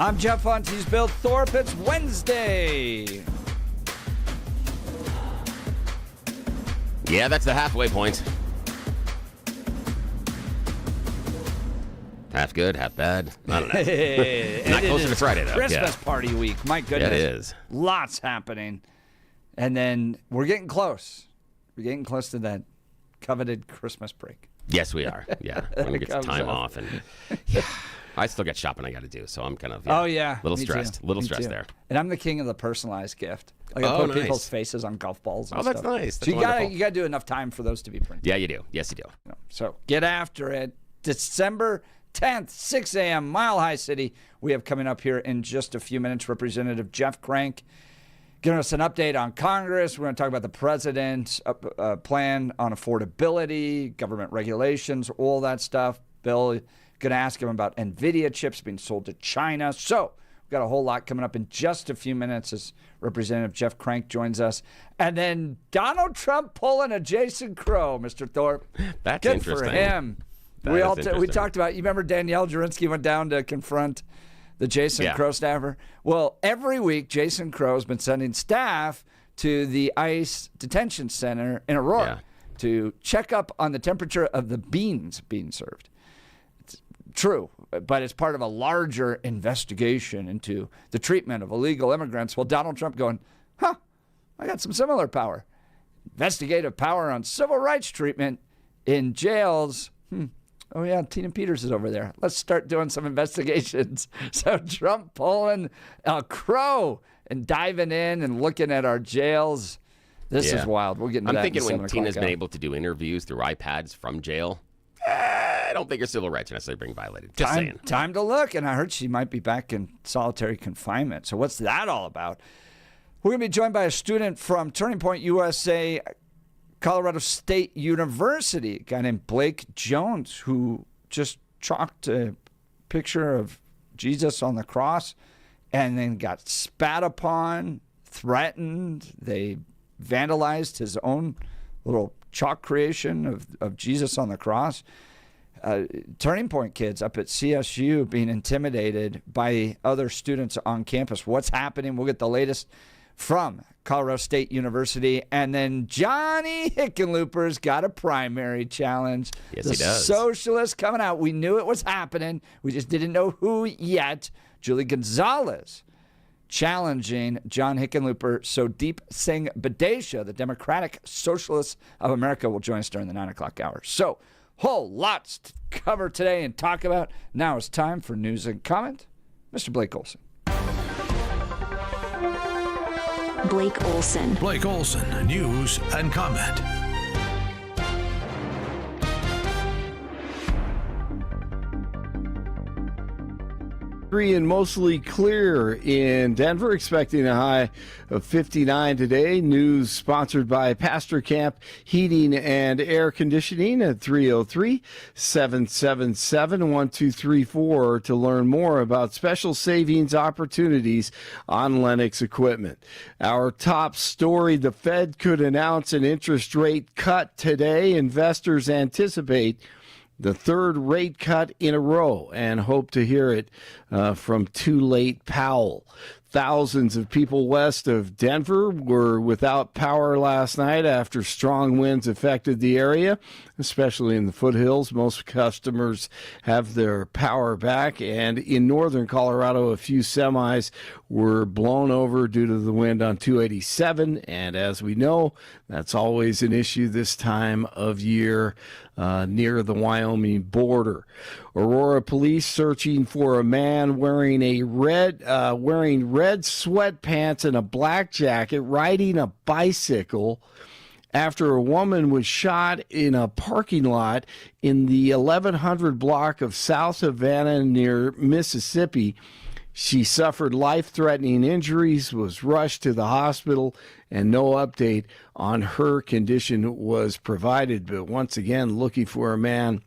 I'm Jeff Hunt. He's Bill Thorpe. It's Wednesday. Yeah, that's the halfway point. Half good, half bad. I don't know. Not closer to Friday, though. Christmas party week. My goodness. Yeah, it is. Lots happening. And then we're getting close. We're getting close to that coveted Christmas break. Yes, we are. Yeah. We're going to get some time off. And I still got shopping I got to do, so I'm kind of a little stressed. There. And I'm the king of the personalized gift. Like I put people's faces on golf balls and stuff. That's nice. So you got to do enough time for those to be printed. Yeah, you do. Yes, you do. So get after it. December 10th, 6 a.m., Mile High City. We have coming up here in just a few minutes Representative Jeff Crank giving us an update on Congress. We're going to talk about the president's plan on affordability, government regulations, all that stuff. Bill, going to ask him about NVIDIA chips being sold to China. So we've got a whole lot coming up in just a few minutes as Representative Jeff Crank joins us. And then Donald Trump pulling a Jason Crow, Mr. Thorpe. That's good interesting. For him. We talked about, you remember Danielle Jurinsky went down to confront the Jason Crow staffer? Well, every week, Jason Crow's been sending staff to the ICE detention center in Aurora to check up on the temperature of the beans being served. It's true, but it's part of a larger investigation into the treatment of illegal immigrants. Well, Donald Trump going, I got some similar power. Investigative power on civil rights treatment in jails. Oh, yeah, Tina Peters is over there. Let's start doing some investigations. So Trump pulling a crow and diving in and looking at our jails. This is wild. We'll get into that. I'm thinking when Tina's been able to do interviews through iPads from jail, I don't think her civil rights are necessarily being violated. Just saying. Time to look. And I heard she might be back in solitary confinement. So what's that all about? We're going to be joined by a student from Turning Point USA, Colorado State University, a guy named Blake Jones, who just chalked a picture of Jesus on the cross and then got spat upon, threatened. They vandalized his own little chalk creation of Jesus on the cross. Turning Point kids up at CSU being intimidated by other students on campus. What's happening? We'll get the latest from Colorado State University. And then Johnny Hickenlooper's got a primary challenge. Yes, he does. Socialist coming out. We knew it was happening. We just didn't know who yet. Julie Gonzalez challenging John Hickenlooper. So Deep Singh Badesha, the Democratic Socialists of America, will join us during the 9 o'clock hour. So whole lots to cover today and talk about. Now it's time for news and comment. Mr. Blake Olson. Blake Olson. Blake Olson, news and comment. And mostly clear in Denver, expecting a high of 59 today. News sponsored by Pastor Camp Heating and Air Conditioning at 303-777-1234 to learn more about special savings opportunities on Lennox equipment. Our top story, the Fed could announce an interest rate cut today. Investors anticipate the third rate cut in a row and hope to hear it from Too Late Powell. Thousands of people west of Denver were without power last night after strong winds affected the area, especially in the foothills. Most customers have their power back, and in northern Colorado, a few semis were blown over due to the wind on 287, and as we know, that's always an issue this time of year near the Wyoming border. Aurora police searching for a man wearing red sweatpants and a black jacket riding a bicycle after a woman was shot in a parking lot in the 1100 block of South Havana near Mississippi. She suffered life-threatening injuries, was rushed to the hospital, and no update on her condition was provided. But once again, looking for a man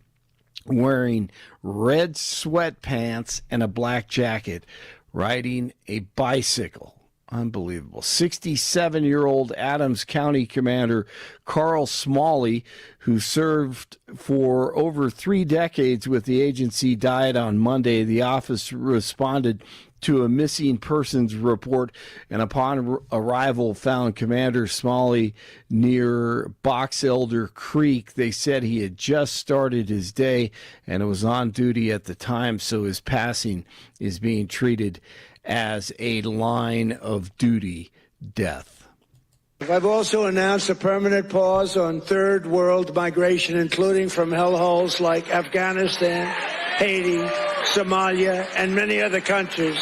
wearing red sweatpants and a black jacket riding a bicycle. Unbelievable. 67-year-old Adams County Commander Carl Smalley, who served for over 3 decades with the agency, died on Monday. The office responded to a missing persons report and upon arrival found Commander Smalley near Box Elder Creek. They said he had just started his day and was on duty at the time, so his passing is being treated as a line of duty death. I've also announced a permanent pause on third world migration, including from hellholes like Afghanistan, Haiti, Somalia, and many other countries.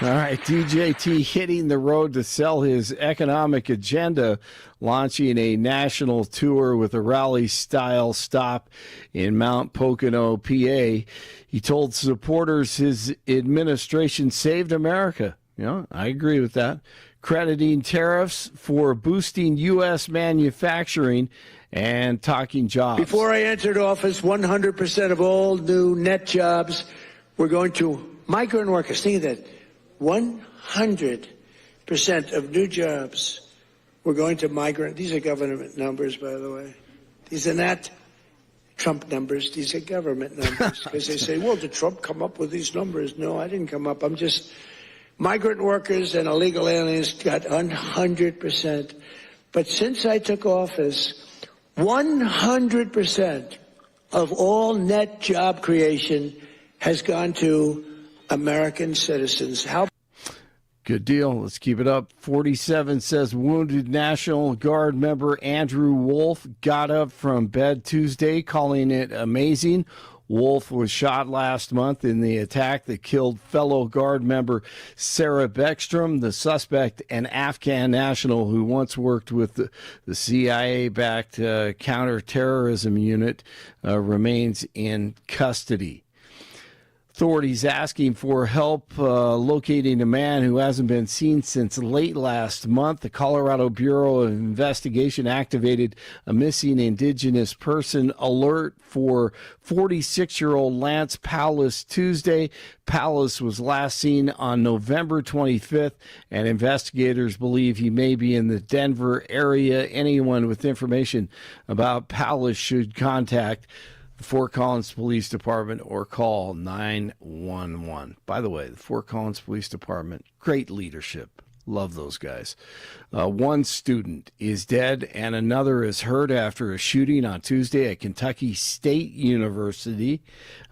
All right, DJT hitting the road to sell his economic agenda, launching a national tour with a rally-style stop in Mount Pocono, PA. He told supporters his administration saved America. I agree with that. Crediting tariffs for boosting U.S. manufacturing and talking jobs. Before I entered office, 100% of all new net jobs were going to migrant workers. Think of that. 100% of new jobs were going to migrant. These are government numbers, by the way. These are not Trump numbers. These are government numbers. Because they say, well, did Trump come up with these numbers? No, I didn't come up. I'm just... Migrant workers and illegal aliens got 100%. But since I took office, 100% of all net job creation has gone to American citizens. How? Good deal. Let's keep it up. 47 says wounded National Guard member Andrew Wolf got up from bed Tuesday, calling it amazing. Wolf was shot last month in the attack that killed fellow Guard member Sarah Beckstrom. The suspect, an Afghan national who once worked with the CIA-backed counterterrorism unit, remains in custody. Authorities asking for help locating a man who hasn't been seen since late last month. The Colorado Bureau of Investigation activated a missing indigenous person alert for 46-year-old Lance Powless Tuesday. Powless was last seen on November 25th, and investigators believe he may be in the Denver area. Anyone with information about Powless should contact the Fort Collins Police Department or call 911. By the way, the Fort Collins Police Department, great leadership. Love those guys. One student is dead and another is hurt after a shooting on Tuesday at Kentucky State University.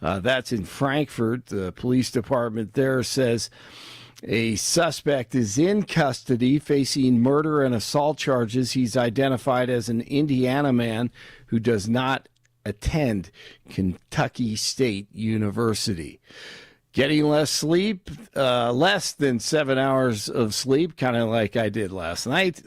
That's in Frankfort. The police department there says a suspect is in custody facing murder and assault charges. He's identified as an Indiana man who does not attend Kentucky State University. Getting less sleep, less than 7 hours of sleep, kind of like I did last night,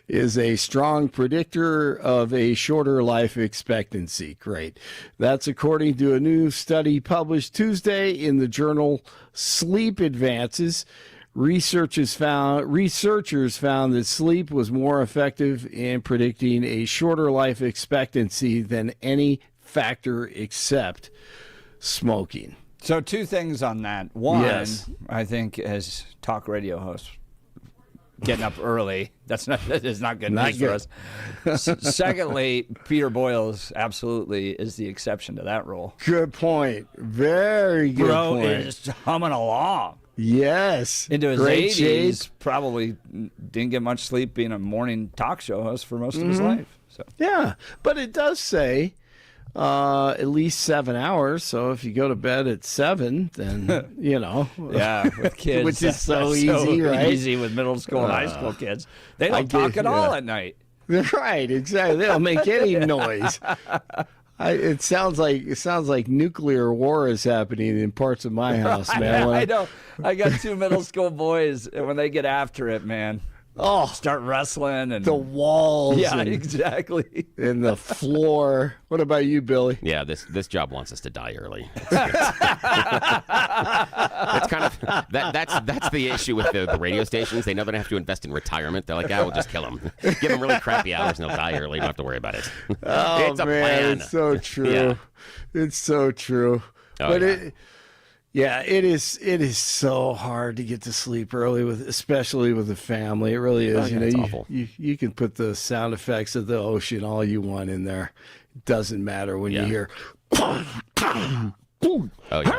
is a strong predictor of a shorter life expectancy. Great. That's according to a new study published Tuesday in the journal Sleep Advances. Researchers found that sleep was more effective in predicting a shorter life expectancy than any factor except smoking. So 2 things on that. One, yes. I think as talk radio hosts, getting up early, that is not good news for us. Secondly, Peter Boyles absolutely is the exception to that rule. Good point. Very good point. Bro is humming along. Yes. Into his Great 80s, shape. probably didn't get much sleep being a morning talk show host for most of his life. So yeah, but it does say at least 7 hours. So if you go to bed at 7, then, yeah, with kids. Which is so easy, right? Easy with middle school and high school kids. They don't talk at all at night. Right, exactly. They don't make any noise. It sounds like nuclear war is happening in parts of my house, man. I know. I got 2 middle school boys, and when they get after it, man, start wrestling and the walls. Yeah, exactly. And the floor. What about you, Billy? Yeah, this job wants us to die early. It's kind of that's the issue with the radio stations. They know they don't have to invest in retirement. They're like, we'll just kill them. Give them really crappy hours and they'll die early. Don't have to worry about it. Oh, it's a man, plan. it's so true. Yeah. It's so true. Oh, but yeah. Yeah, it is. It is so hard to get to sleep early, especially with the family. It really is. Yeah, it's awful. You can put the sound effects of the ocean all you want in there. It doesn't matter when you hear. Oh yeah.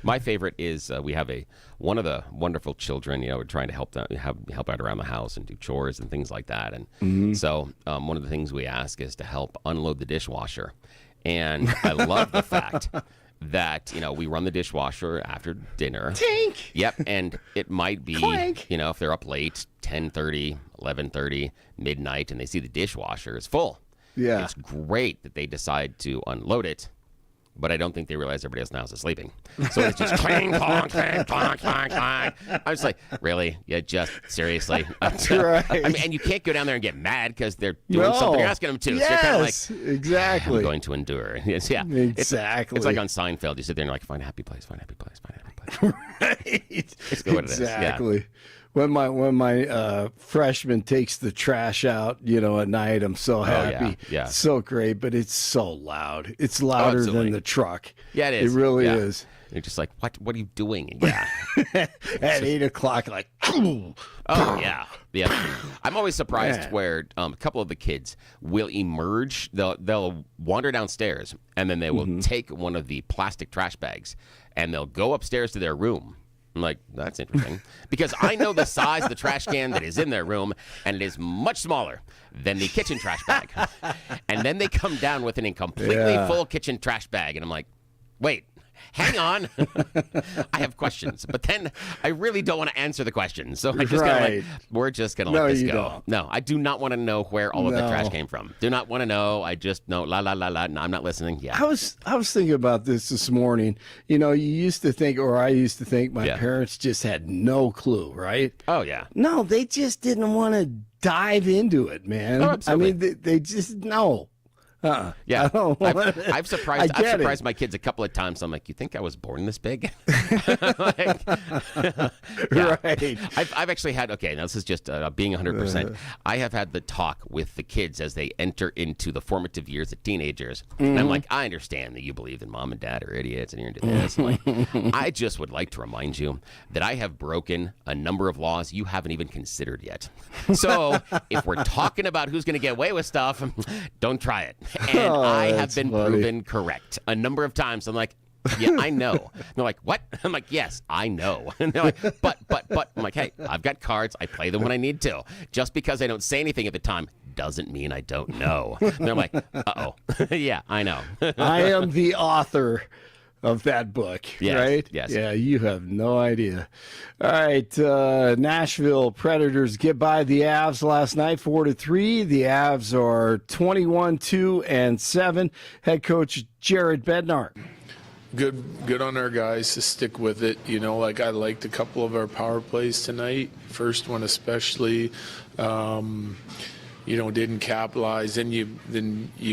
My favorite is we have one of the wonderful children. We're trying to help out around the house and do chores and things like that. And so one of the things we ask is to help unload the dishwasher. And I love the fact that we run the dishwasher after dinner. Tink. Yep, and it might be Clank. If they're up late, 10:30, 11:30, midnight, and they see the dishwasher is full. Yeah. It's great that they decide to unload it, but I don't think they realize everybody else in the house is sleeping. So it's just clang, clong, clang, clong, clang, clang. I was like, really? Yeah, just seriously? Right. I mean, and you can't go down there and get mad because they're doing something you're asking them to. Yes, so you're kind of like, exactly. I'm going to endure. Yes, yeah. Exactly. It's like on Seinfeld. You sit there and you're like, find a happy place, find a happy place, find a happy place. Right. It's what it is. Exactly. Yeah. When my freshman takes the trash out, at night, I'm so happy. Yeah. It's so great, but it's so loud. It's louder than the truck. Yeah, it is. It really is. You're just like, what are you doing? Yeah. At 8 o'clock, like, oh, yeah. Yeah. I'm always surprised where a couple of the kids will emerge. They'll wander downstairs, and then they will take one of the plastic trash bags, and they'll go upstairs to their room. I'm like, that's interesting. Because I know the size of the trash can that is in their room, and it is much smaller than the kitchen trash bag. And then they come down with an incompletely full kitchen trash bag, and I'm like, wait. Hang on. I have questions, but then I really don't want to answer the questions. So I just kind of we're just going to let this go. Don't. No, I do not want to know where all of the trash came from. Do not want to know. I just know, la, la, la, la. No, I'm not listening. Yeah. I was thinking about this morning. You used to think, or I used to think my parents just had no clue, right? Oh, yeah. No, they just didn't want to dive into it, man. Oh, absolutely. I mean, they just, no. Yeah, I've surprised my kids a couple of times. I'm like, you think I was born this big? Right. I've actually had, now this is just being 100%. I have had the talk with the kids as they enter into the formative years of teenagers. And I'm like, I understand that you believe that mom and dad are idiots and you're into this. Like, I just would like to remind you that I have broken a number of laws you haven't even considered yet. So if we're talking about who's going to get away with stuff, don't try it. And I have been proven correct a number of times. I'm like, yeah, I know. And they're like, what? I'm like, yes, I know. And they're like, but. I'm like, hey, I've got cards. I play them when I need to. Just because I don't say anything at the time doesn't mean I don't know. And they're like, uh-oh. Yeah, I know. I am the author of that book, right? Yes. Yeah, you have no idea. All right, Nashville Predators get by the Avs last night, 4-3. The Avs are 21-2-7. Head coach Jared Bednar. Good on our guys to stick with it. I liked a couple of our power plays tonight. First one especially. Didn't capitalize. Then you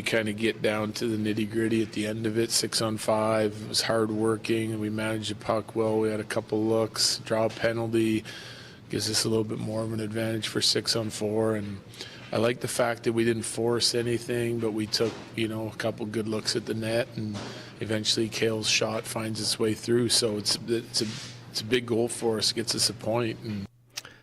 kind of get down to the nitty gritty at the end of it. 6-on-5. It was hard working, and we managed the puck well. We had a couple looks. Draw a penalty gives us a little bit more of an advantage for 6-on-4. And I like the fact that we didn't force anything, but we took a couple good looks at the net, and eventually Cale's shot finds its way through. So it's a big goal for us. Gets us a point. And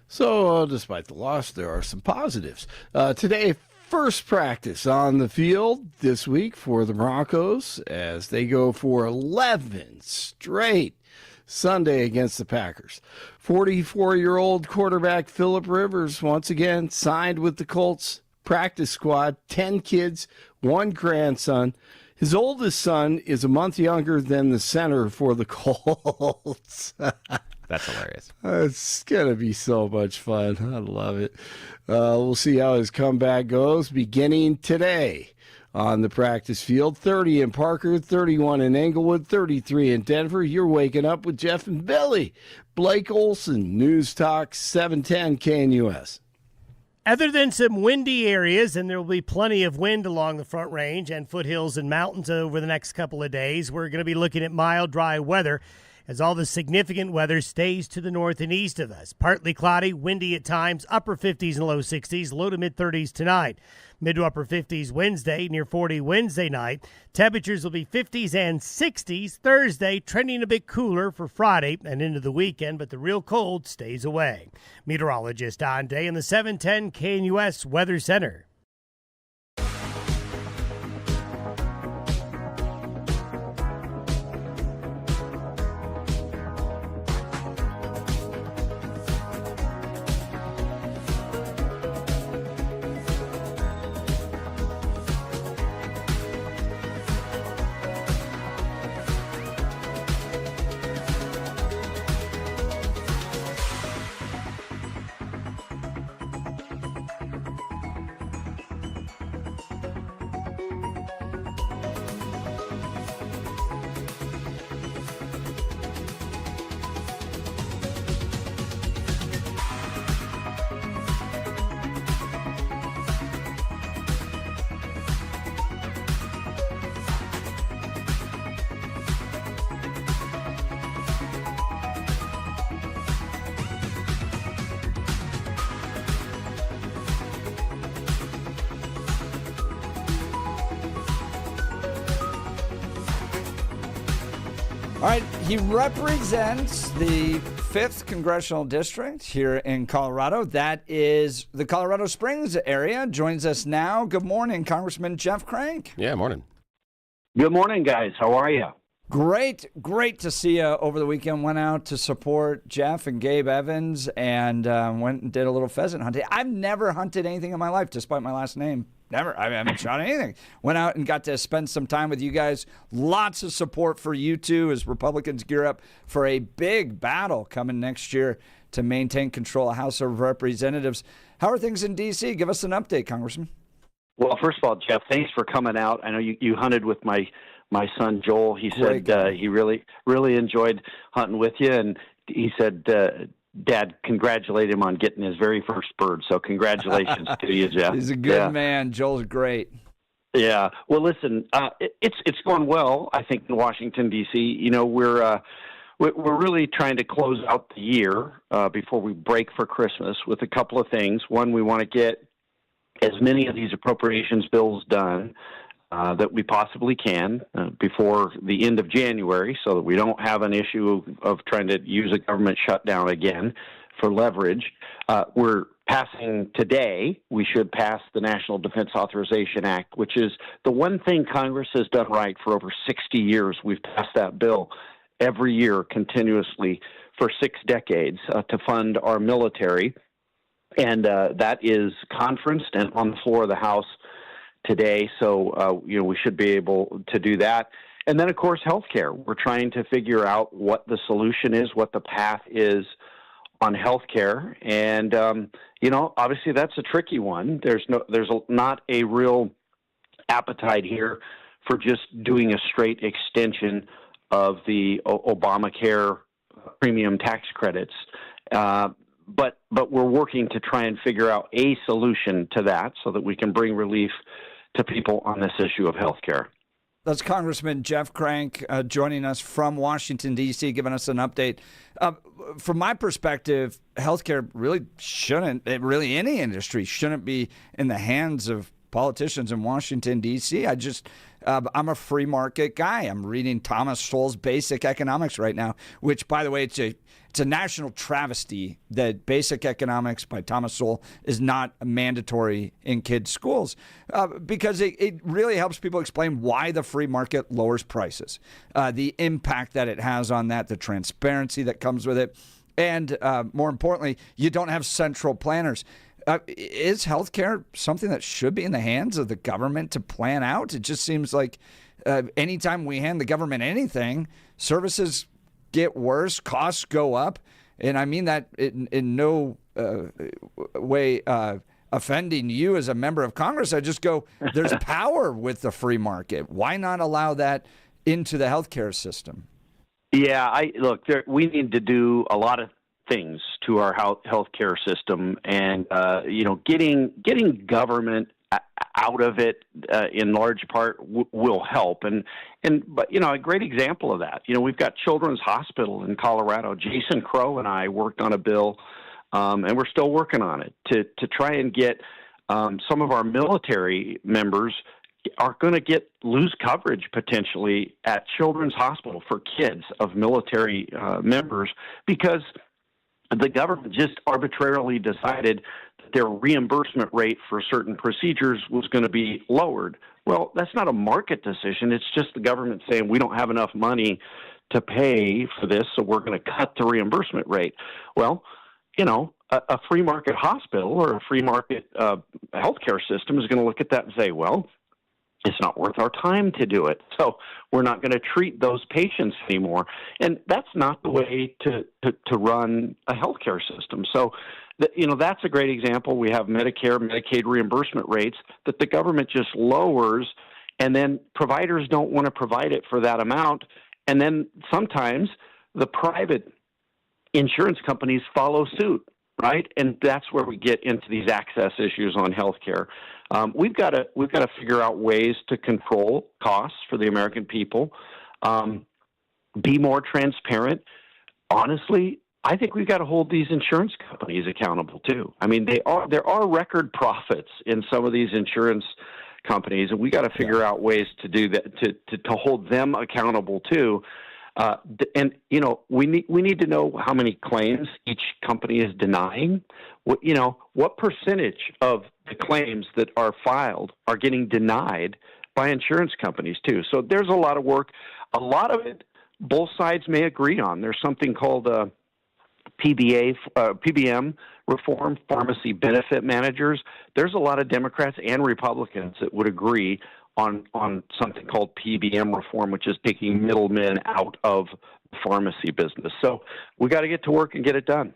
so, despite the loss, there are some positives. Today, first practice on the field this week for the Broncos as they go for 11 straight Sunday against the Packers. 44-year-old quarterback Phillip Rivers once again signed with the Colts practice squad. 10 kids, 1 grandson. His oldest son is a month younger than the center for the Colts. That's hilarious. It's going to be so much fun. I love it. We'll see how his comeback goes beginning today on the practice field. 30 in Parker, 31 in Englewood, 33 in Denver. You're waking up with Jeff and Billy. Blake Olson, News Talk 710 KNUS. Other than some windy areas, and there will be plenty of wind along the Front Range and foothills and mountains over the next couple of days, we're going to be looking at mild, dry weather as all the significant weather stays to the north and east of us. Partly cloudy, windy at times, upper 50s and low 60s, low to mid 30s tonight. Mid to upper 50s Wednesday, near 40 Wednesday night. Temperatures will be 50s and 60s Thursday, trending a bit cooler for Friday and into the weekend, but the real cold stays away. Meteorologist Don Day in the 710 KNUS Weather Center. All right, he represents the 5th Congressional District here in Colorado. That is the Colorado Springs area. Joins us now. Good morning, Congressman Jeff Crank. Yeah, morning. Good morning, guys. How are you? Great to see you over the weekend. Went out to support Jeff and Gabe Evans and went and did a little pheasant hunting. I've never hunted anything in my life, despite my last name. Never. I haven't shot anything. Went out and got to spend some time with you guys. Lots of support for you two as Republicans gear up for a big battle coming next year to maintain control of House of Representatives. How are things in D.C.? Give us an update, Congressman. Well, first of all, Jeff, thanks for coming out. I know you hunted with my son Joel. He Great said he really enjoyed hunting with you, and he said Dad congratulated him on getting his very first bird. So congratulations to you, Jeff. He's a good man. Joel's great. Yeah. Well, listen, it's going well, I think, in Washington D.C. You know, we're really trying to close out the year before we break for Christmas with a couple of things. One, we want to get as many of these appropriations bills done that we possibly can before the end of January, so that we don't have an issue of trying to use a government shutdown again for leverage. We're passing today, we should pass the National Defense Authorization Act, which is the one thing Congress has done right for over 60 years. We've passed that bill every year continuously for 6 decades to fund our military. And that is conferenced and on the floor of the House today, so we should be able to do that. And then, of course, healthcare. We're trying to figure out what the solution is, what the path is on healthcare, and obviously that's a tricky one. There's not a real appetite here for just doing a straight extension of the Obamacare premium tax credits. But we're working to try and figure out a solution to that so that we can bring relief to people on this issue of health care. That's Congressman Jeff Crank joining us from Washington, D.C., giving us an update. From my perspective, healthcare really any industry shouldn't be in the hands of politicians in Washington, D.C. I'm a free market guy. I'm reading Thomas Sowell's Basic Economics right now, which, by the way, it's a national travesty that Basic Economics by Thomas Sowell is not mandatory in kids' schools because it really helps people explain why the free market lowers prices, the impact that it has on that, the transparency that comes with it, and more importantly, you don't have central planners. Is healthcare something that should be in the hands of the government to plan out? It just seems like anytime we hand the government anything, services get worse, costs go up. And I mean that in no way offending you as a member of Congress. I just go, there's power with the free market. Why not allow that into the healthcare system? Yeah, we need to do a lot of things to our healthcare system, and getting government out of it in large part will help. But a great example of that, we've got Children's Hospital in Colorado. Jason Crow and I worked on a bill, and we're still working on it to try and get some of our military members are going to lose coverage potentially at Children's Hospital for kids of military members because the government just arbitrarily decided that their reimbursement rate for certain procedures was going to be lowered. Well, that's not a market decision. It's just the government saying we don't have enough money to pay for this, so we're going to cut the reimbursement rate. Well, a free market hospital or a free market healthcare system is going to look at that and say, well, it's not worth our time to do it. So we're not going to treat those patients anymore. And that's not the way to run a healthcare system. So, that's a great example. We have Medicare, Medicaid reimbursement rates that the government just lowers, and then providers don't want to provide it for that amount. And then sometimes the private insurance companies follow suit, right? And that's where we get into these access issues on healthcare. We've got to figure out ways to control costs for the American people, be more transparent. Honestly, I think we've got to hold these insurance companies accountable too. I mean, there are record profits in some of these insurance companies, and we got to figure out ways to do that to hold them accountable too. We need to know how many claims each company is denying. What percentage of the claims that are filed are getting denied by insurance companies too. So there's a lot of work. A lot of it, both sides may agree on. There's something called PBM reform, pharmacy benefit managers. There's a lot of Democrats and Republicans that would agree on something called PBM reform, which is taking middlemen out of the pharmacy business. So we got to get to work and get it done.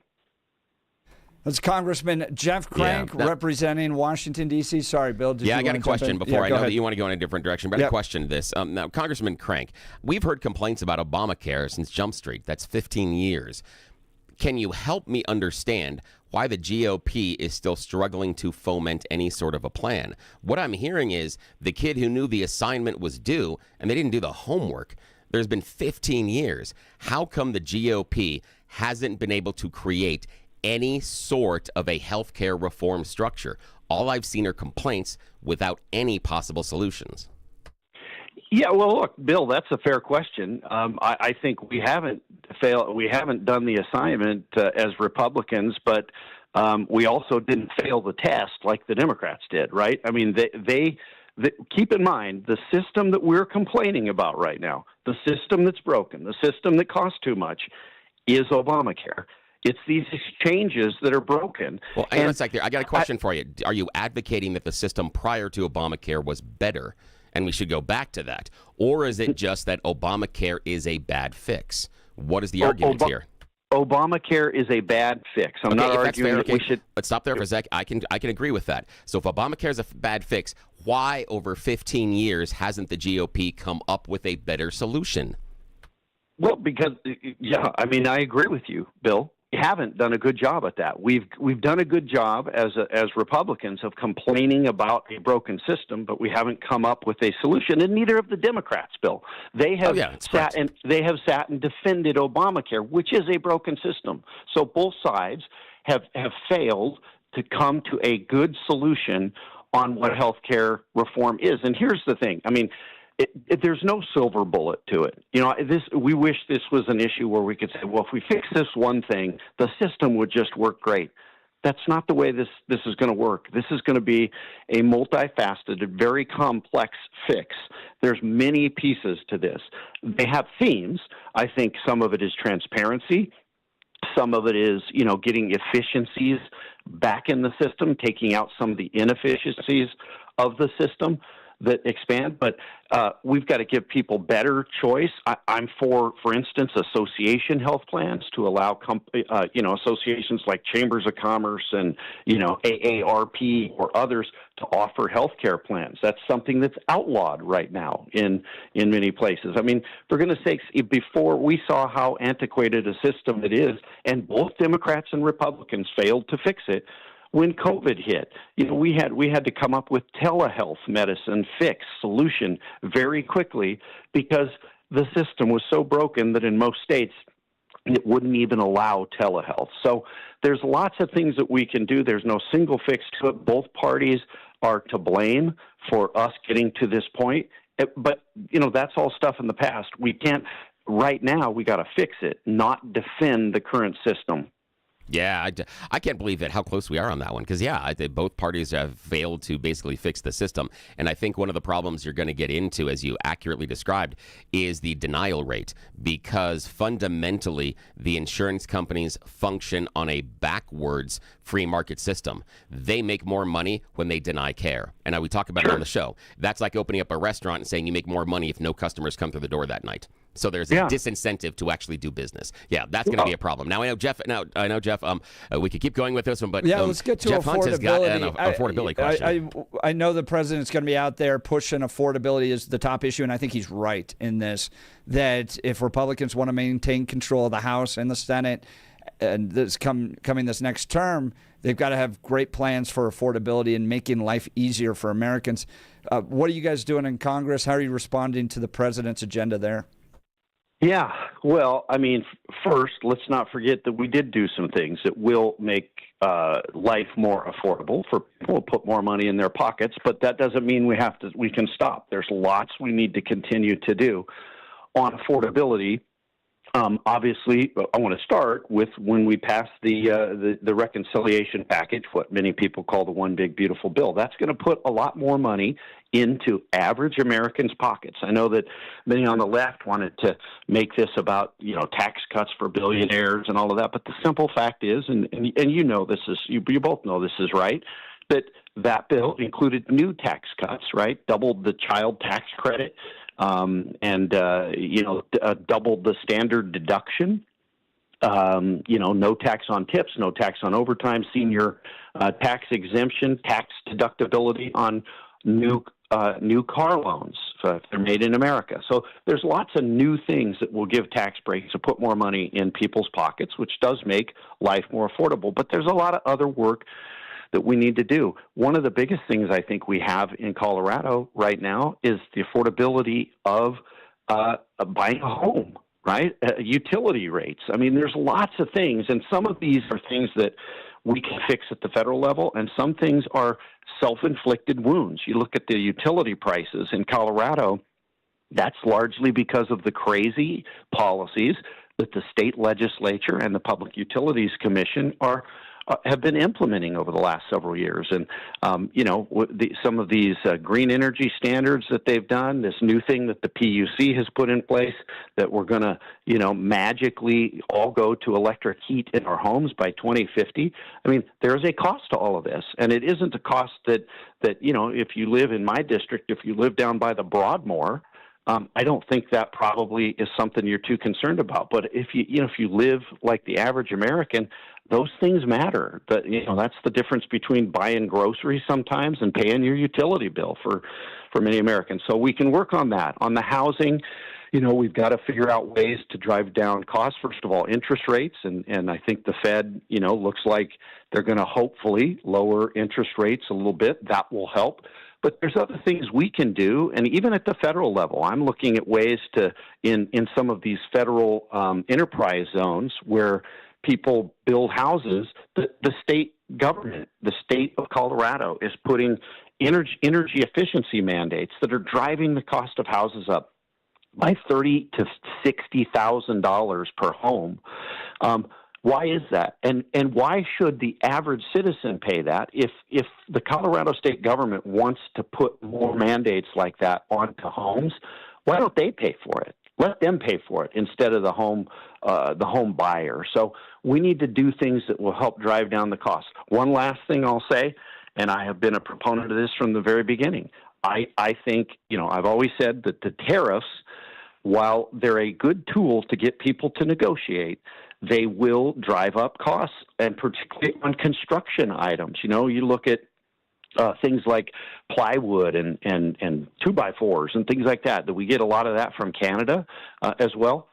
That's Congressman Jeff Crank representing Washington, D.C. Sorry, Bill. I got a question before. I know that you want to go in a different direction, but I question this. Now, Congressman Crank, we've heard complaints about Obamacare since Jump Street. That's 15 years. Can you help me understand why the GOP is still struggling to foment any sort of a plan? What I'm hearing is the kid who knew the assignment was due and they didn't do the homework. There's been 15 years. How come the GOP hasn't been able to create any sort of a healthcare reform structure? All I've seen are complaints without any possible solutions. Yeah, well, look, Bill, that's a fair question. I think we haven't done the assignment as Republicans, but we also didn't fail the test like the Democrats did, right? I mean, they keep in mind the system that we're complaining about right now, the system that's broken, the system that costs too much, is Obamacare. It's these exchanges that are broken. Well, hang on a sec there. I got a question for you. Are you advocating that the system prior to Obamacare was better and we should go back to that? Or is it just that Obamacare is a bad fix? What is the argument here? Obamacare is a bad fix. I'm not arguing that we should. Let's stop there for a sec. I can agree with that. So if Obamacare is a bad fix, why over 15 years hasn't the GOP come up with a better solution? Well, because, I mean, I agree with you, Bill. We haven't done a good job at that. We've done a good job as Republicans of complaining about a broken system, but we haven't come up with a solution. And neither have the Democrats, Bill. They have sat and defended Obamacare, which is a broken system. So both sides have failed to come to a good solution on what healthcare reform is. And here's the thing. I mean, there's no silver bullet to it. We wish this was an issue where we could say, well, if we fix this one thing, the system would just work great. That's not the way this is going to work. This is going to be a multifaceted, very complex fix. There's many pieces to this. They have themes. I think some of it is transparency. Some of it is, getting efficiencies back in the system, taking out some of the inefficiencies of the system that expand, but we've got to give people better choice. I'm for instance, association health plans to allow associations like Chambers of Commerce and AARP or others to offer health care plans. That's something that's outlawed right now in many places. I mean, for goodness sakes, before we saw how antiquated a system it is, and both Democrats and Republicans failed to fix it, when COVID hit, we had to come up with telehealth medicine solution very quickly because the system was so broken that in most states it wouldn't even allow telehealth. So there's lots of things that we can do. There's no single fix to it. Both parties are to blame for us getting to this point. But, that's all stuff in the past. We can't, right now, we got to fix it, not defend the current system. Yeah, I can't believe how close we are on that one. Because, both parties have failed to basically fix the system. And I think one of the problems you're going to get into, as you accurately described, is the denial rate. Because fundamentally, the insurance companies function on a backwards free market system. They make more money when they deny care. And we talk about it on the show. That's like opening up a restaurant and saying you make more money if no customers come through the door that night. So there's a disincentive to actually do business. Yeah, that's going to be a problem. Now I know Jeff. We could keep going with this one, but let's get to Jeff affordability. Hunt has got an affordability question. I know the president's going to be out there pushing affordability as the top issue, and I think he's right in this. That if Republicans want to maintain control of the House and the Senate, and this coming this next term, they've got to have great plans for affordability and making life easier for Americans. What are you guys doing in Congress? How are you responding to the president's agenda there? Yeah, well, first, let's not forget that we did do some things that will make life more affordable for people, put more money in their pockets, but that doesn't mean we can stop. There's lots we need to continue to do on affordability. Obviously, I want to start with when we passed the reconciliation package, what many people call the One Big Beautiful Bill. That's going to put a lot more money into average Americans' pockets. I know that many on the left wanted to make this about tax cuts for billionaires and all of that, but the simple fact is, and this is you both know this is right, that bill included new tax cuts, right? Doubled the child tax credit. Doubled the standard deduction. No tax on tips, no tax on overtime, senior tax exemption, tax deductibility on new car loans if they're made in America. So there's lots of new things that will give tax breaks to put more money in people's pockets, which does make life more affordable. But there's a lot of other work that we need to do. One of the biggest things I think we have in Colorado right now is the affordability of buying a home, right? Utility rates. There's lots of things, and some of these are things that we can fix at the federal level, and some things are self-inflicted wounds. You look at the utility prices in Colorado, that's largely because of the crazy policies that the state legislature and the Public Utilities Commission have been implementing over the last several years. And, some of these green energy standards that they've done, this new thing that the PUC has put in place that we're going to, magically all go to electric heat in our homes by 2050. There's a cost to all of this. And it isn't a cost that if you live in my district, if you live down by the Broadmoor, I don't think that probably is something you're too concerned about. But if you live like the average American, those things matter. But that's the difference between buying groceries sometimes and paying your utility bill for many Americans. So we can work on that. On the housing, we've got to figure out ways to drive down costs. First of all, interest rates, and I think the Fed, looks like they're going to hopefully lower interest rates a little bit. That will help. But there's other things we can do, and even at the federal level, I'm looking at ways to, in some of these federal enterprise zones where people build houses, the state government, the state of Colorado, is putting energy efficiency mandates that are driving the cost of houses up by $30,000 to $60,000 per home. Why is that? And why should the average citizen pay that? If the Colorado state government wants to put more mandates like that onto homes, why don't they pay for it? Let them pay for it instead of the home buyer. So we need to do things that will help drive down the cost. One last thing I'll say, and I have been a proponent of this from the very beginning. I think, I've always said that the tariffs, while they're a good tool to get people to negotiate, they will drive up costs, and particularly on construction items. You look at things like plywood and 2x4s and things like that we get a lot of that from Canada as well.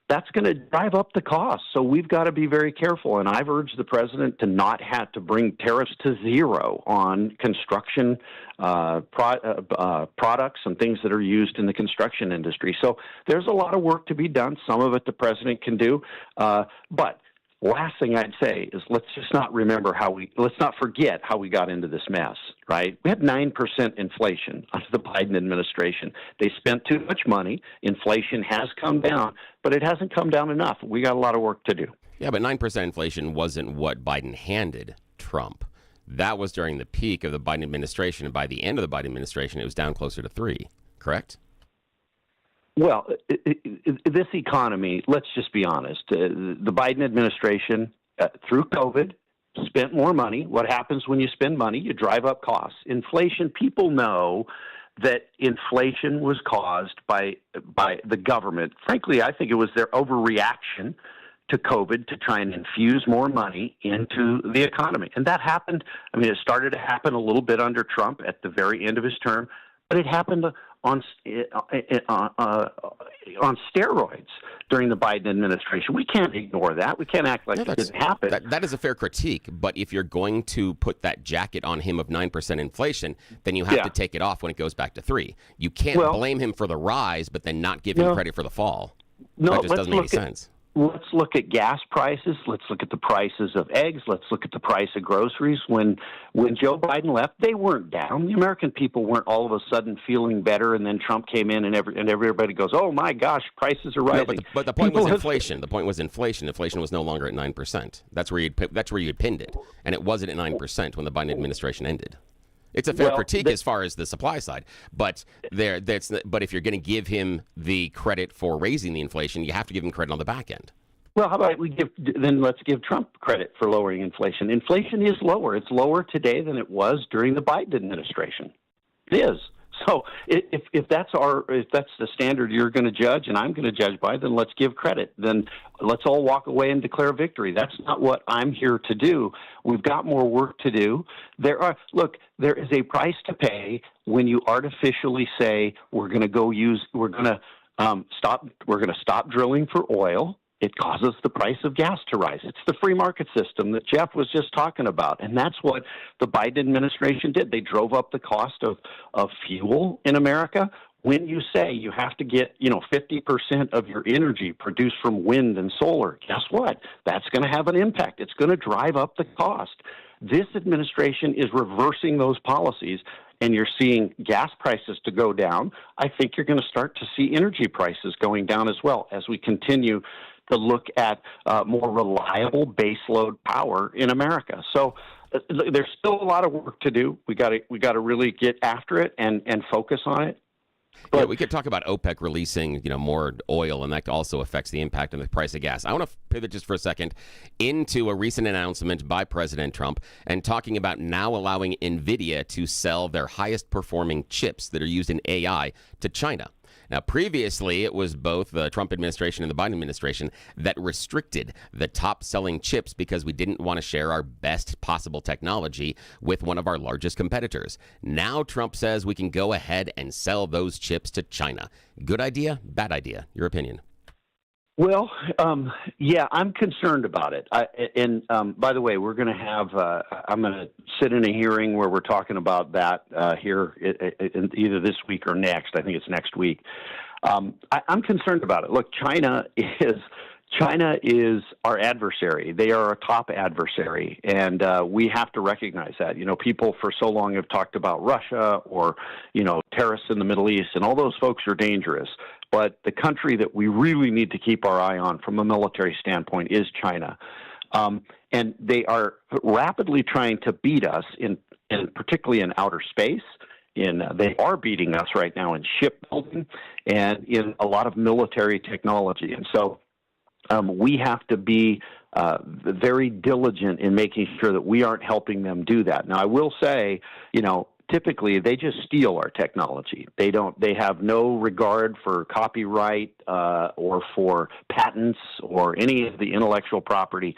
that's going to drive up the cost. So we've got to be very careful. And I've urged the president to not have to bring tariffs to zero on construction products and things that are used in the construction industry. So there's a lot of work to be done. Some of it the president can do. But last thing I'd say is let's not forget how we got into this mess, right? We had 9% inflation under the Biden administration. They spent too much money. Inflation has come down, but it hasn't come down enough. We got a lot of work to do. Yeah, but 9% inflation wasn't what Biden handed Trump. That was during the peak of the Biden administration, and by the end of the Biden administration, it was down closer to 3%, correct? Well, this economy, let's just be honest. The Biden administration, through COVID, spent more money. What happens when you spend money? You drive up costs. Inflation, people know that inflation was caused by the government. Frankly, I think it was their overreaction to COVID to try and infuse more money into the economy. And that happened. I mean, it started to happen a little bit under Trump at the very end of his term, but it happened on steroids during the Biden administration. We can't ignore that. We can't act like it didn't happen. That is a fair critique, but if you're going to put that jacket on him of 9% inflation, then you have to take it off when it goes back to 3%. You can't blame him for the rise, but then not give him credit for the fall. No, that just doesn't make any sense. Let's look at gas prices. Let's look at the prices of eggs. Let's look at the price of groceries. When Joe Biden left, they weren't down. The American people weren't all of a sudden feeling better, and then Trump came in, and everybody goes, "Oh my gosh, prices are rising." No, but the point was inflation. The point was inflation. Inflation was no longer at 9%. That's where you'd pinned it, and it wasn't at 9% when the Biden administration ended. It's a fair critique as far as the supply side, but but if you're going to give him the credit for raising the inflation, you have to give him credit on the back end. Well, how about let's give Trump credit for lowering inflation. Inflation is lower. It's lower today than it was during the Biden administration. It is. So if that's the standard you're going to judge and I'm going to judge by, then let's give credit. Then let's all walk away and declare victory. That's not what I'm here to do. We've got more work to do. There is a price to pay when you artificially say we're going to stop drilling for oil. It causes the price of gas to rise. It's the free market system that Jeff was just talking about. And that's what the Biden administration did. They drove up the cost of fuel in America. When you say you have to get 50% of your energy produced from wind and solar, guess what? That's going to have an impact. It's going to drive up the cost. This administration is reversing those policies, and you're seeing gas prices to go down. I think you're going to start to see energy prices going down as well as we continue to look at more reliable baseload power in America. So there's still a lot of work to do. We got to really get after it and focus on it. But we could talk about OPEC releasing, more oil, and that also affects the impact on the price of gas. I want to pivot just for a second into a recent announcement by President Trump and talking about now allowing NVIDIA to sell their highest performing chips that are used in AI to China. Now, previously, it was both the Trump administration and the Biden administration that restricted the top-selling chips because we didn't want to share our best possible technology with one of our largest competitors. Now, Trump says we can go ahead and sell those chips to China. Good idea? Bad idea? Your opinion? Well, I'm concerned about it. By the way, we're going to have, I'm going to sit in a hearing where we're talking about that here either this week or next. I think it's next week. I'm concerned about it. Look, China is our adversary. They are our top adversary, and we have to recognize that. People for so long have talked about Russia or, terrorists in the Middle East, and all those folks are dangerous. But the country that we really need to keep our eye on from a military standpoint is China. And they are rapidly trying to beat us, particularly in outer space. They are beating us right now in shipbuilding and in a lot of military technology. And so we have to be very diligent in making sure that we aren't helping them do that. Now, I will say, typically they just steal our technology. They have no regard for copyright or for patents or any of the intellectual property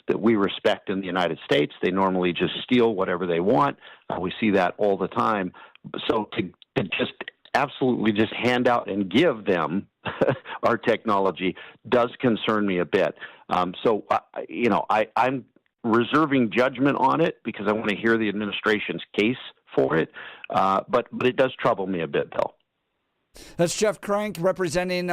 that we respect in the United States. They normally just steal whatever they want. We see that all the time. So to just absolutely just hand out and give them our technology does concern me a bit. So, I'm reserving judgment on it because I want to hear the administration's case for it. But it does trouble me a bit, Bill. That's Jeff Crank representing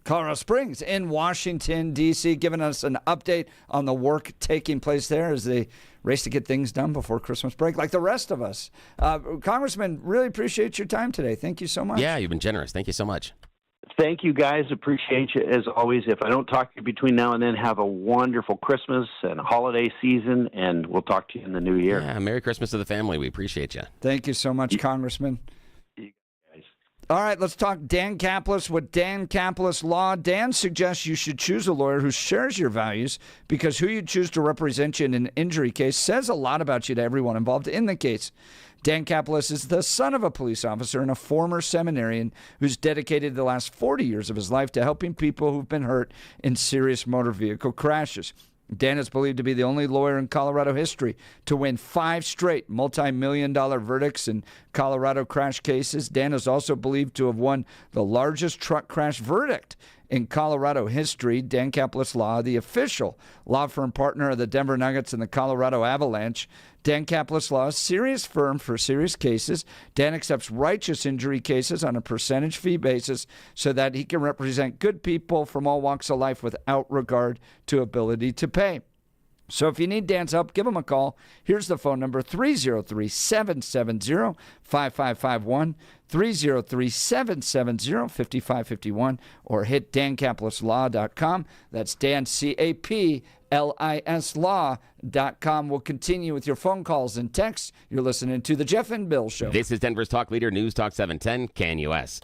Colorado Springs in Washington, D.C., giving us an update on the work taking place there as they race to get things done before Christmas break, like the rest of us. Congressman, really appreciate your time today. Thank you so much. Yeah, you've been generous. Thank you so much. Thank you, guys. Appreciate you as always. If I don't talk to you between now and then, have a wonderful Christmas and holiday season, and we'll talk to you in the new year. Yeah, Merry Christmas to the family. We appreciate you. Thank you so much, Congressman. All right, let's talk Dan Caplis with Dan Caplis Law. Dan suggests you should choose a lawyer who shares your values because who you choose to represent you in an injury case says a lot about you to everyone involved in the case. Dan Caplis is the son of a police officer and a former seminarian who's dedicated the last 40 years of his life to helping people who've been hurt in serious motor vehicle crashes. Dan is believed to be the only lawyer in Colorado history to win 5 straight multi-million-dollar verdicts in Colorado crash cases. Dan is also believed to have won the largest truck crash verdict in Colorado history. Dan Caplis Law, the official law firm partner of the Denver Nuggets and the Colorado Avalanche. Dan Caplis Law, a serious firm for serious cases. Dan accepts righteous injury cases on a percentage fee basis so that he can represent good people from all walks of life without regard to ability to pay. So if you need Dan's help, give him a call. Here's the phone number, 303-770-5551, 303-770-5551, or hit dancaplisLaw.com. That's Dan, C-A-P-L-I-S Law.com. We'll continue with your phone calls and texts. You're listening to The Jeff and Bill Show. This is Denver's Talk Leader, News Talk 710, KNUS.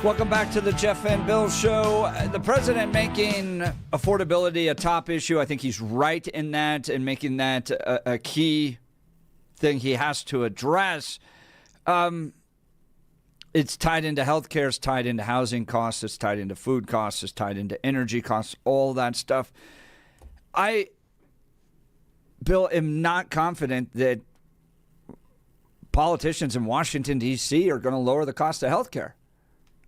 Welcome back to the Jeff and Bill Show. The president making affordability a top issue. I think he's right in that and making that a key thing he has to address. It's tied into healthcare, it's tied into housing costs, it's tied into food costs, it's tied into energy costs, all that stuff. Bill, am not confident that politicians in Washington, D.C. are going to lower the cost of healthcare.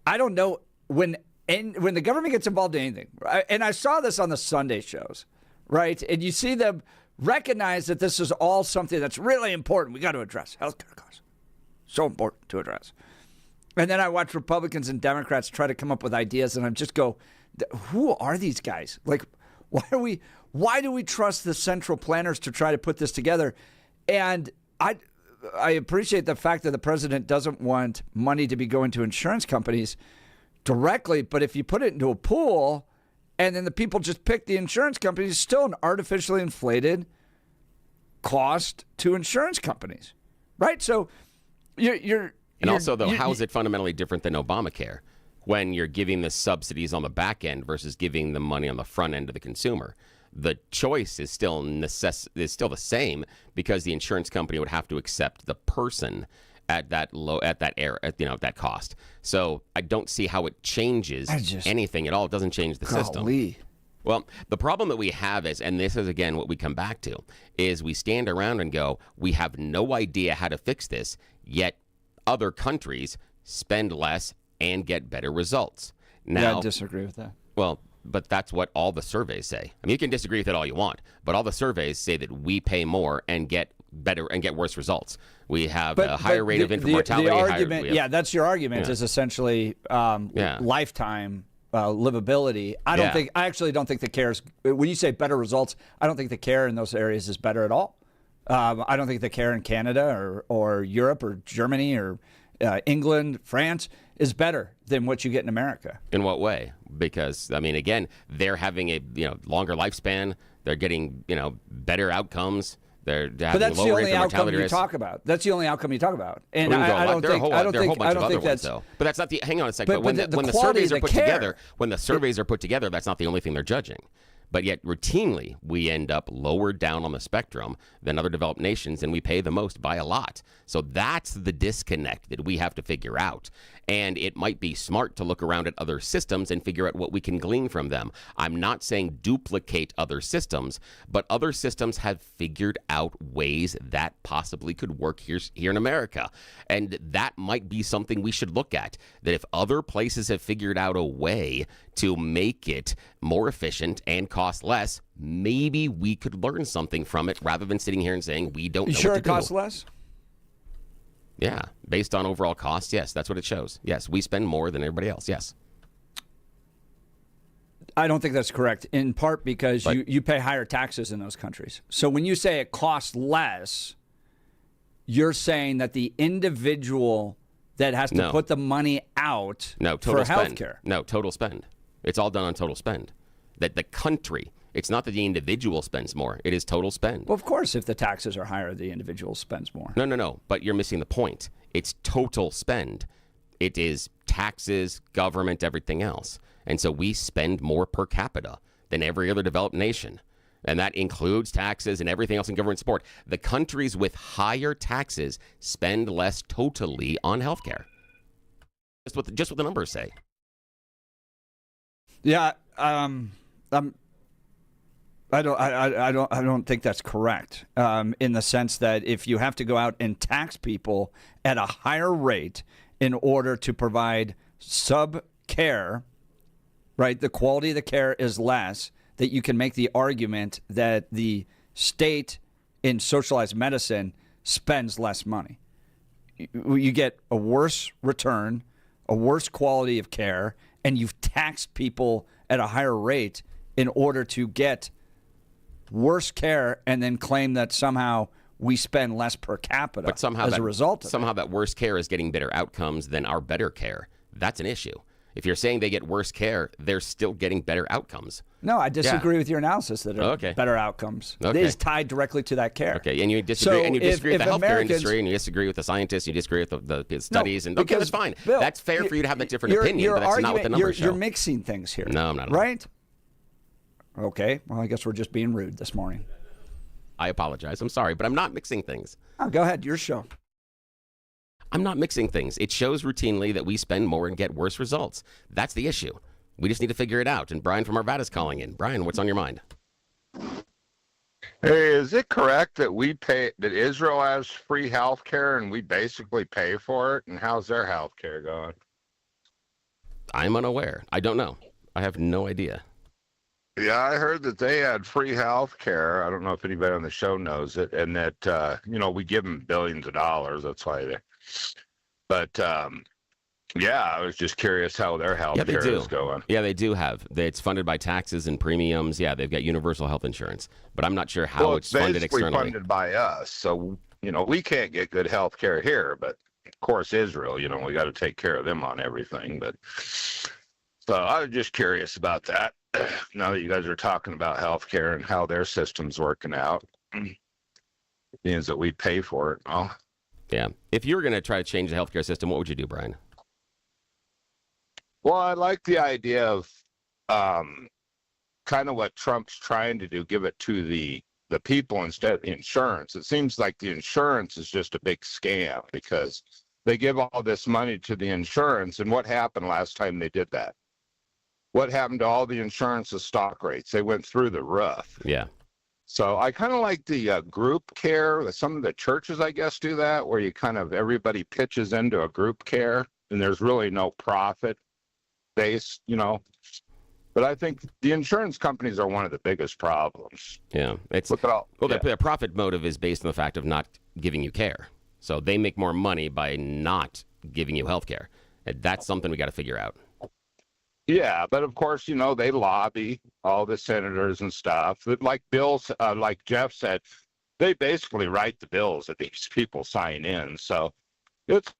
I don't know when the government gets involved in anything, right? And I saw this on the Sunday shows, right? And you see them recognize that this is all something that's really important. We got to address healthcare costs. So important to address. And then I watch Republicans and Democrats try to come up with ideas, and I just go, who are these guys? Like, why do we trust the central planners to try to put this together? And I appreciate the fact that the president doesn't want money to be going to insurance companies directly, but if you put it into a pool and then the people just pick the insurance companies, it's still an artificially inflated cost to insurance companies, right? So how is it fundamentally different than Obamacare when you're giving the subsidies on the back end versus giving the money on the front end to the consumer? The choice is still the same because the insurance company would have to accept the person at that cost. So I don't see how it changes anything at all. It doesn't change the system. Well, the problem that we have is, and this is again what we come back to, is we stand around and go, we have no idea how to fix this, yet other countries spend less and get better results. Now, I disagree with that. Well, but that's what all the surveys say. I mean, you can disagree with it all you want, but all the surveys say that we pay more and get better and get worse results. We have a higher rate of infant mortality. The argument, that's your argument, is essentially lifetime livability. I actually don't think the care when you say better results, I don't think the care in those areas is better at all. I don't think the care in Canada or Europe or Germany or England, France is better than what you get in America. In what way? Because, I mean, again, they're having a longer lifespan. They're getting better outcomes. They're having lower infant mortality risk. That's the only outcome you talk about. And I don't think that's though. But that's not the. Hang on a second. But when the surveys are put together, that's not the only thing they're judging. But yet, routinely, we end up lower down on the spectrum than other developed nations, and we pay the most by a lot. So that's the disconnect that we have to figure out. And it might be smart to look around at other systems and figure out what we can glean from them. I'm not saying duplicate other systems, but other systems have figured out ways that possibly could work here in America. And that might be something we should look at, that if other places have figured out a way to make it more efficient and cost less, maybe we could learn something from it rather than sitting here and saying we don't know what to do. You sure it costs less? Yeah, based on overall cost, yes, that's what it shows. Yes, we spend more than everybody else, yes. I don't think that's correct, in part because you pay higher taxes in those countries. So when you say it costs less, you're saying that the individual that has to put the money out for healthcare. No, total spend. It's all done on total spend. That the country, it's not that the individual spends more. It is total spend. Well, of course, if the taxes are higher, the individual spends more. No. But you're missing the point. It's total spend. It is taxes, government, everything else. And so we spend more per capita than every other developed nation. And that includes taxes and everything else in government support. The countries with higher taxes spend less totally on healthcare. Just what the numbers say. Yeah, I don't think that's correct. In the sense that if you have to go out and tax people at a higher rate in order to provide sub-care, right? The quality of the care is less. That you can make the argument that the state in socialized medicine spends less money. You get a worse return, a worse quality of care, and you've taxed people at a higher rate in order to get worse care and then claim that somehow we spend less per capita as a result of it. Somehow that worse care is getting better outcomes than our better care. That's an issue. If you're saying they get worse care, they're still getting better outcomes. No, I disagree with your analysis that are better outcomes. It is tied directly to that care. Okay, and you disagree, with the healthcare industry, and you disagree with the scientists, you disagree with the studies, and that's fine. Bill, that's fair for you to have that different opinion, but that's not what the numbers show. You're mixing things here. No, I'm not. Right? Okay, well, I guess we're just being rude this morning. I apologize. I'm sorry, but I'm not mixing things. Oh, go ahead. Your show. I'm not mixing things. It shows routinely that we spend more and get worse results. That's the issue. We just need to figure it out. And Brian from Arvada's calling in. Brian, what's on your mind? Hey, is it correct that that Israel has free health care and we basically pay for it? And how's their health care going? I'm unaware. I don't know. I have no idea. Yeah, I heard that they had free health care. I don't know if anybody on the show knows it. And that, we give them billions of dollars. That's why they... But, I was just curious how their health care is going. Yeah, they do have. It's funded by taxes and premiums. Yeah, they've got universal health insurance. But I'm not sure how it's funded externally. It's funded by us. So, we can't get good health care here. But, of course, Israel, we got to take care of them on everything. But so I was just curious about that. Now that you guys are talking about health care and how their system's working out, means that we pay for it. Yeah. If you were going to try to change the healthcare system, what would you do, Brian? Well, I like the idea of kind of what Trump's trying to do, give it to the people instead of the insurance. It seems like the insurance is just a big scam because they give all this money to the insurance. And what happened last time they did that? What happened to all the insurance's stock rates? They went through the roof. Yeah. So I kind of like the group care. Some of the churches, I guess, do that, where you kind of everybody pitches into a group care, and there's really no profit base, But I think the insurance companies are one of the biggest problems. Yeah, the profit motive is based on the fact of not giving you care. So they make more money by not giving you health care. That's something we got to figure out. Yeah, but of course, they lobby all the senators and stuff. Like like Jeff said, they basically write the bills that these people sign in. So it's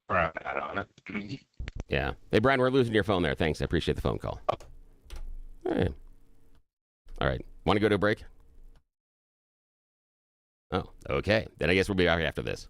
on it. Yeah. Hey, Brian, we're losing your phone there. Thanks. I appreciate the phone call. All right. Want to go to a break? Oh, okay. Then I guess we'll be back after this.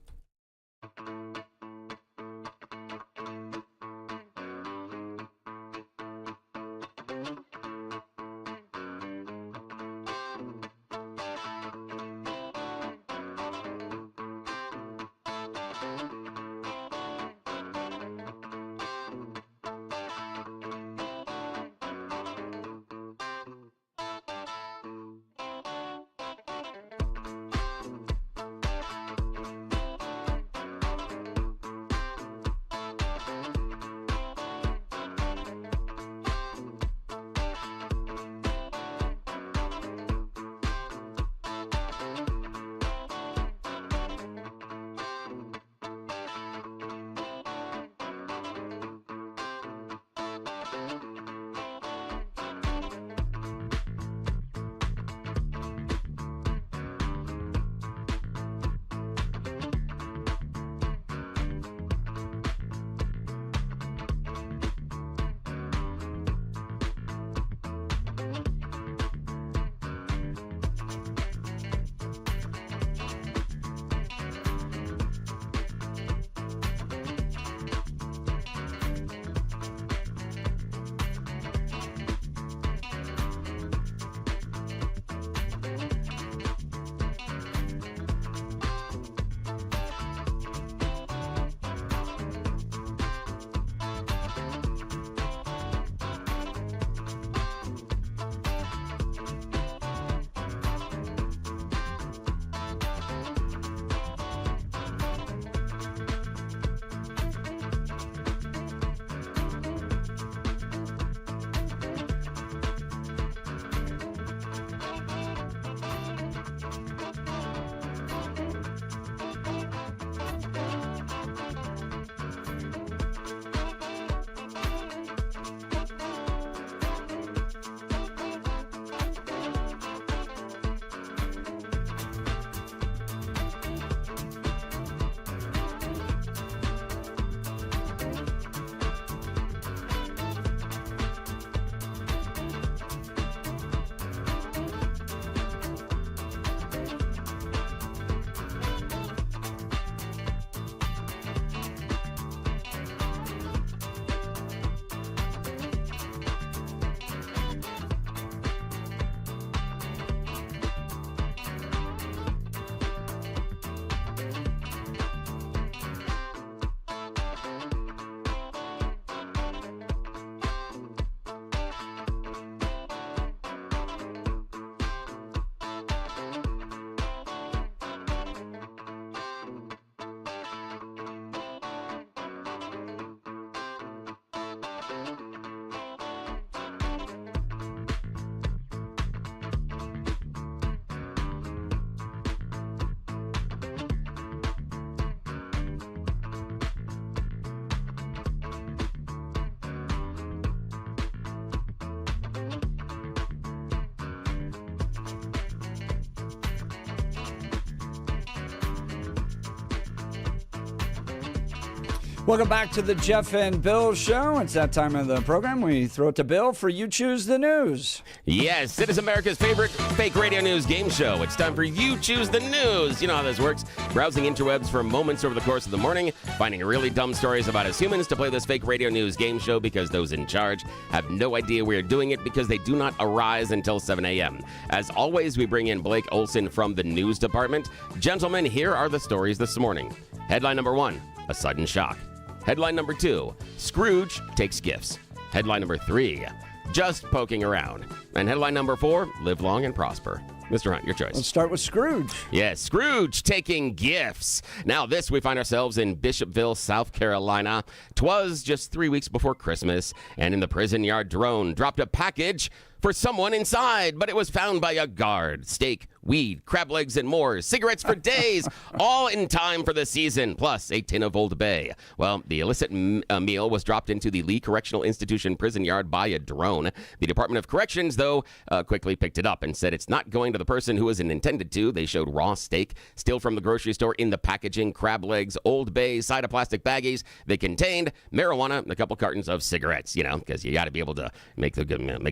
Welcome back to the Jeff and Bill Show. It's that time of the program. We throw it to Bill for You Choose the News. Yes, it is America's favorite fake radio news game show. It's time for You Choose the News. You know how this works. Browsing interwebs for moments over the course of the morning, finding really dumb stories about us humans to play this fake radio news game show because those in charge have no idea we are doing it because they do not arise until 7 a.m. As always, we bring in Blake Olson from the news department. Gentlemen, here are the stories this morning. Headline number 1, a sudden shock. Headline number 2, Scrooge takes gifts. Headline number 3, just poking around. And headline number 4, live long and prosper. Mr. Hunt, your choice. Let's start with Scrooge. Yes, Scrooge taking gifts. Now this, we find ourselves in Bishopville, South Carolina. 'Twas just 3 weeks before Christmas, and in the prison yard, drone dropped a package for someone inside, but it was found by a guard. Steak, weed, crab legs, and more. Cigarettes for days, all in time for the season, plus a tin of Old Bay. Well, the illicit meal was dropped into the Lee Correctional Institution prison yard by a drone. The Department of Corrections, though, quickly picked it up and said it's not going to the person who was intended to. They showed raw steak, still from the grocery store in the packaging, crab legs, Old Bay, side of plastic baggies. They contained marijuana and a couple cartons of cigarettes, you know, because you got to be able to make the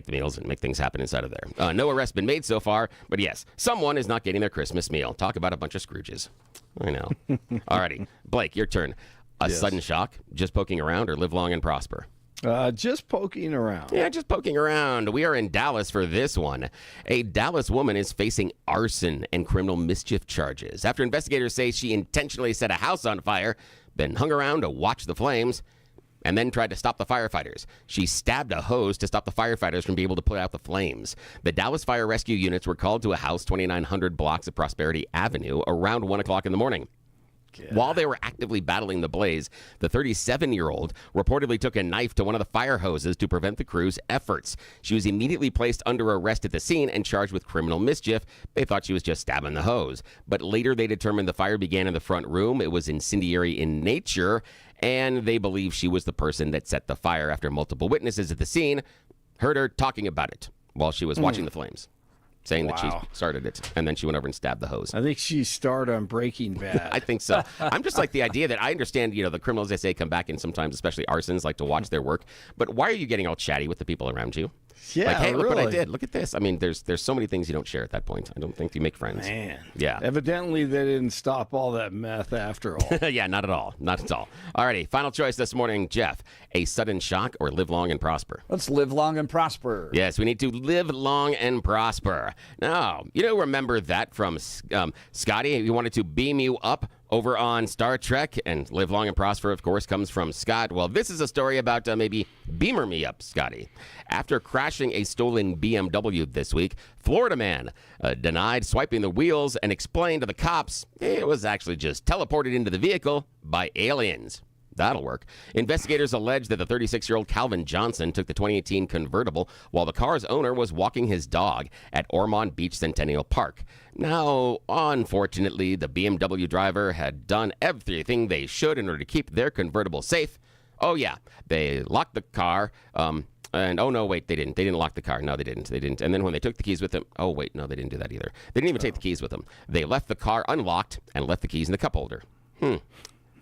meals and make things happen inside of there. No arrests been made so far, but yes, someone is not getting their Christmas meal. Talk about a bunch of Scrooges. I know. Alrighty, Blake, your turn. A sudden shock, just poking around, or live long and prosper? Just poking around. Yeah, just poking around. We are in Dallas for this one. A Dallas woman is facing arson and criminal mischief charges after investigators say she intentionally set a house on fire, then hung around to watch the flames, and then tried to stop the firefighters. She stabbed a hose to stop the firefighters from being able to put out the flames. The Dallas Fire Rescue units were called to a house 2900 blocks of Prosperity Avenue around 1 o'clock in the morning. While they were actively battling the blaze, the 37-year-old reportedly took a knife to one of the fire hoses to prevent the crew's efforts. She was immediately placed under arrest at the scene and charged with criminal mischief. They thought she was just stabbing the hose. But later they determined the fire began in the front room. It was incendiary in nature, and they believe she was the person that set the fire after multiple witnesses at the scene heard her talking about it while she was watching the flames, saying that she started it, and then she went over and stabbed the hose. I think she starred on Breaking Bad. I think so. I'm just like the idea that I understand, you know, the criminals, they say, come back and sometimes, especially arsons, like to watch their work. But why are you getting all chatty with the people around you? Yeah, like, hey, look what I really. did. Look at this. I mean, there's so many things you don't share at that point. I don't think you make friends. Man. Yeah. Evidently, they didn't stop all that meth after all. Yeah, not at all. Not at all. Alrighty, final choice this morning, Jeff. A sudden shock or live long and prosper? Let's live long and prosper. Yes, we need to live long and prosper. Now, you know, remember that from Scotty? He wanted to beam you up over on Star Trek, and live long and prosper, of course, comes from Scott. Well, this is a story about maybe beamer me up, Scotty. After crashing a stolen BMW this week, Florida man denied swiping the wheels and explained to the cops it was actually just teleported into the vehicle by aliens. That'll work. Investigators allege that the 36-year-old Calvin Johnson took the 2018 convertible while the car's owner was walking his dog at Ormond Beach Centennial Park. Now, unfortunately, the BMW driver had done everything they should in order to keep their convertible safe. Oh, yeah, they locked the car. And oh, no, wait, they didn't. They didn't lock the car. No, they didn't. They didn't. And then when they took the keys with them, oh, wait, no, they didn't do that either. They didn't even take the keys with them. They left the car unlocked and left the keys in the cup holder.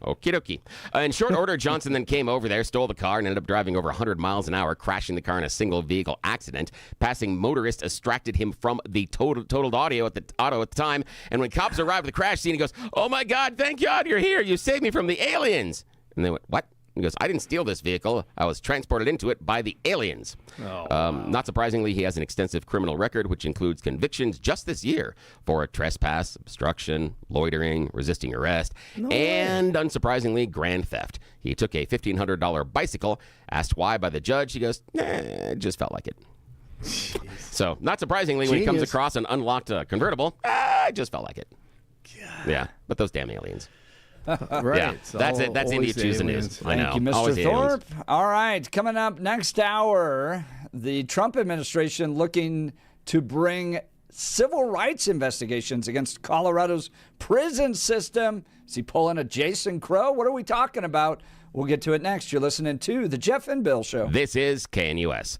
Okie dokie. In short order, Johnson then came over there, stole the car, and ended up driving over 100 miles an hour, crashing the car in a single vehicle accident. Passing motorists extracted him from the totaled auto at the time. And when cops arrived at the crash scene, he goes, "Oh my God, thank God you're here. You saved me from the aliens." And they went, "What?" He goes, "I didn't steal this vehicle. I was transported into it by the aliens." Not surprisingly, he has an extensive criminal record, which includes convictions just this year for trespass, obstruction, loitering, resisting arrest, and unsurprisingly, grand theft. He took a $1,500 bicycle. Asked why by the judge, he goes, it just felt like it. So, not surprisingly, when he comes across an unlocked convertible, I just felt like it. God. Yeah, but those damn aliens. Right. Yeah, that's it. That's India Choose the News. I know. Thank you, Mr. Thorpe. All right, coming up next hour, the Trump administration looking to bring civil rights investigations against Colorado's prison system. Is he pulling a Jason Crow? What are we talking about? We'll get to it next. You're listening to The Jeff and Bill Show. This is KNUS.